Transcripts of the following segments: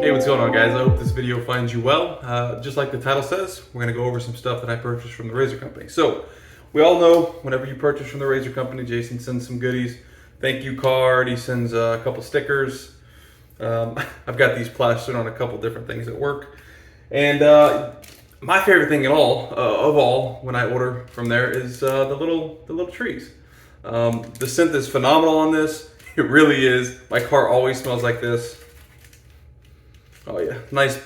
Hey, what's going on, guys? I hope this video finds you well. Just like the title says, we're going to go over some stuff that I purchased from the razor company. So, we all know whenever you purchase from the razor company, Jason sends some goodies. Thank you card, he sends a couple stickers. I've got these plastered on a couple different things at work. And my favorite thing of all, when I order from there is the little trees. The scent is phenomenal on this. It really is. My car always smells like this. Oh yeah, nice.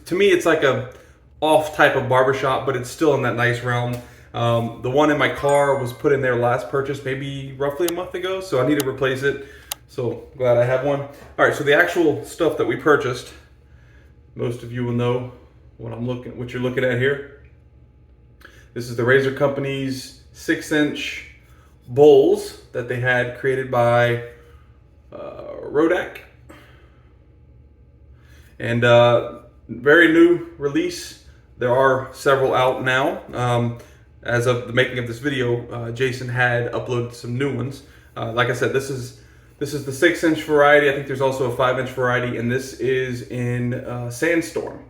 To me, it's like a off type of barbershop, but it's still in that nice realm. The one in my car was put in there last purchase, maybe roughly a month ago, so I need to replace it. So glad I have one. All right, so the actual stuff that we purchased, most of you will know what you're looking at here. This is the Razor Company's 6-inch bowls that they had created by Rodak. And very new release. There are several out now. As of the making of this video, Jason had uploaded some new ones. Like I said, this is the 6-inch variety. I think there's also a 5-inch variety, and this is in Sandstorm.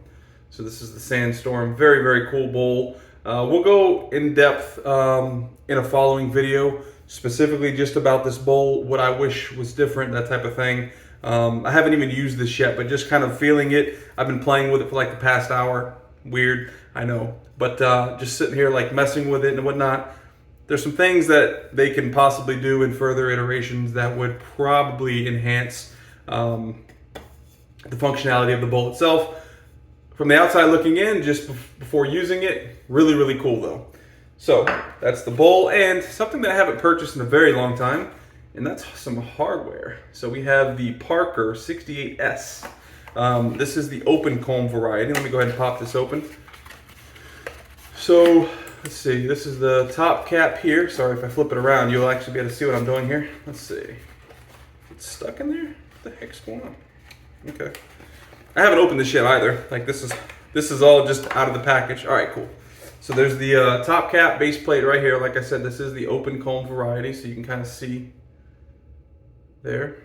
So this is the Sandstorm. Very, very cool bowl. We'll go in depth in a following video, specifically just about this bowl, what I wish was different, that type of thing. I haven't even used this yet, but just kind of feeling it. I've been playing with it for like the past hour. Weird, I know. But just sitting here like messing with it and whatnot. There's some things that they can possibly do in further iterations that would probably enhance the functionality of the bowl itself. From the outside looking in, just before using it, really, really cool though. So that's the bowl, and something that I haven't purchased in a very long time, and that's some hardware. So we have the Parker 68S. This is the open comb variety. Let me go ahead and pop this open. So let's see, this is the top cap here. Sorry if I flip it around, you'll actually be able to see what I'm doing here. Let's see. It's stuck in there? What the heck's going on? Okay. I haven't opened this yet either. Like this is all just out of the package. All right, cool. So there's the top cap base plate right here. Like I said, this is the open comb variety, so you can kind of see there.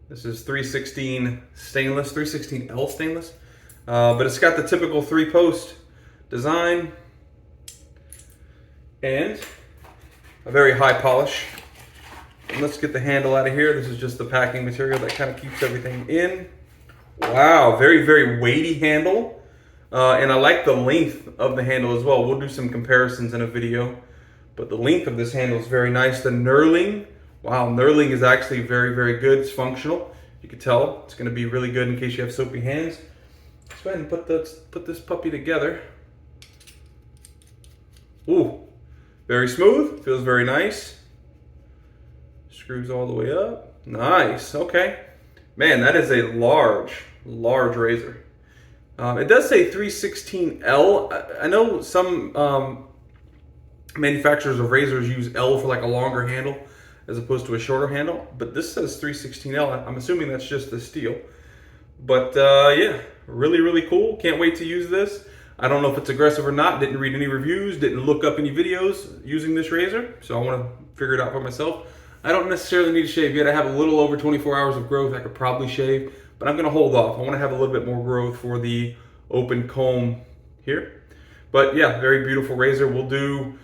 This is 316 stainless, 316L stainless, but it's got the typical 3-post design and a very high polish. And let's get the handle out of here. This is just the packing material that kind of keeps everything in. Wow, very, very weighty handle. And I like the length of the handle as well. We'll do some comparisons in a video, but the length of this handle is very nice. The knurling, wow, knurling is actually very, very good. It's functional. You can tell it's going to be really good in case you have soapy hands. Let's go ahead and put this puppy together. Ooh, very smooth. Feels very nice. Screws all the way up. Nice. Okay. Man, that is a large razor. It does say 316L. I know some manufacturers of razors use L for like a longer handle as opposed to a shorter handle, but this says 316L. I'm assuming that's just the steel. But yeah, really, really cool. Can't wait to use this. I don't know if it's aggressive or not. Didn't read any reviews, didn't look up any videos using this razor, so I want to figure it out for myself. I don't necessarily need to shave yet. I have a little over 24 hours of growth. I could probably shave, but I'm going to hold off. I want to have a little bit more growth for the open comb here. But yeah, very beautiful razor. We'll do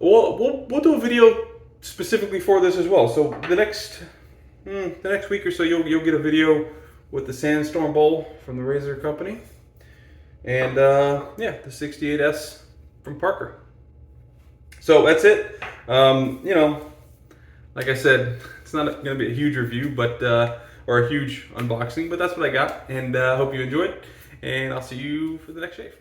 a video specifically for this as well. So the next week or so, you'll get a video with the Sandstorm bowl from the Razor Company, and yeah, the 68S from Parker. So that's it. You know, like I said, it's not going to be a huge review, but or a huge unboxing, but that's what I got, and hope you enjoyed, and I'll see you for the next shave.